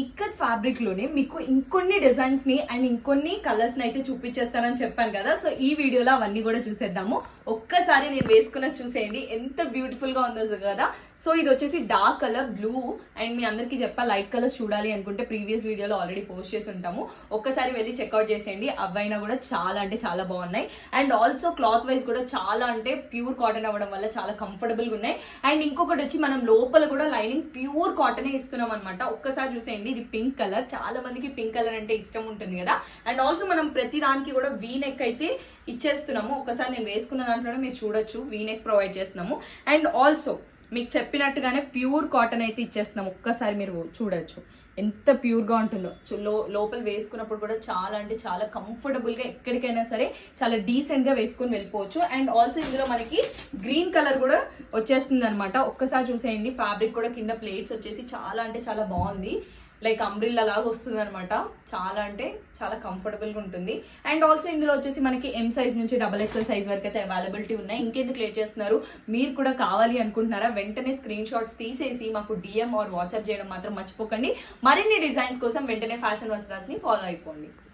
Ikat fabric లోనే మీకు ఇంకొన్ని డిజైన్స్ ని అండ్ ఇంకొన్ని కలర్స్ ని అయితే చూపించేస్తానని చెప్పాను కదా. సో ఈ వీడియోలో అవన్నీ కూడా చూసేద్దాము. ఒక్కసారి నేను వేసుకున్న చూసేయండి ఎంత బ్యూటిఫుల్ గా ఉందో కదా. సో ఇది వచ్చేసి డార్క్ కలర్ బ్లూ అండ్ మీ అందరికి చెప్పా లైట్ కలర్స్ చూడాలి అనుకుంటే ప్రీవియస్ వీడియోలో ఆల్రెడీ పోస్ట్ చేసి ఉంటాము. ఒక్కసారి వెళ్ళి చెక్అవుట్ చేసేయండి. అవైనా కూడా చాలా అంటే చాలా బాగున్నాయి. అండ్ ఆల్సో క్లాత్ వైజ్ కూడా చాలా అంటే ప్యూర్ కాటన్ అవ్వడం వల్ల చాలా కంఫర్టబుల్ గా ఉన్నాయి. అండ్ ఇంకొకటి వచ్చి మనం లోపల కూడా లైనింగ్ ప్యూర్ కాటన్ ఇస్తున్నాం అనమాట. ఒక్కసారి చూసేయండి. ఇది పింక్ కలర్, చాలా మందికి పింక్ కలర్ అంటే ఇష్టం ఉంటుంది కదా. అండ్ ఆల్సో మనం ప్రతి దానికి కూడా వీ నెక్ అయితే ఇచ్చేస్తున్నాము. ఒకసారి నేను వేసుకున్న దాంట్లోనే మీరు చూడొచ్చు, వీ నెక్ ప్రొవైడ్ చేస్తున్నాము. అండ్ ఆల్సో మీకు చెప్పినట్టుగానే ప్యూర్ కాటన్ అయితే ఇచ్చేస్తున్నాము. ఒక్కసారి మీరు చూడొచ్చు ఎంత ప్యూర్గా ఉంటుందో. లోపల వేసుకున్నప్పుడు కూడా చాలా అంటే చాలా కంఫర్టబుల్గా ఎక్కడికైనా సరే చాలా డీసెంట్గా వేసుకొని వెళ్ళిపోవచ్చు. అండ్ ఆల్సో ఇందులో మనకి గ్రీన్ కలర్ కూడా వచ్చేస్తుంది అనమాట. ఒక్కసారి చూసేయండి. ఫ్యాబ్రిక్ కూడా కింద ప్లేట్స్ వచ్చేసి చాలా అంటే చాలా బాగుంది. లైక్ అంబ్రిల్లా లాగా వస్తుంది అనమాట. చాలా అంటే చాలా కంఫర్టబుల్గా ఉంటుంది. అండ్ ఆల్సో ఇందులో వచ్చేసి మనకి ఎం సైజ్ నుంచి XXL సైజ్ వరకు అయితే అవైలబిలిటీ ఉన్నాయి. ఇంకెందుకు లేట్ చేస్తున్నారు, మీరు కూడా కావాలి అనుకుంటున్నారా, వెంటనే స్క్రీన్ షాట్స్ తీసేసి మాకు DM ఆర్ వాట్సాప్ చేయడం మాత్రం మర్చిపోకండి. మరిన్ని డిజైన్స్ కోసం వెంటనే ఫ్యాషన్ వస్త్రాస్ని ఫాలో అయిపోండి.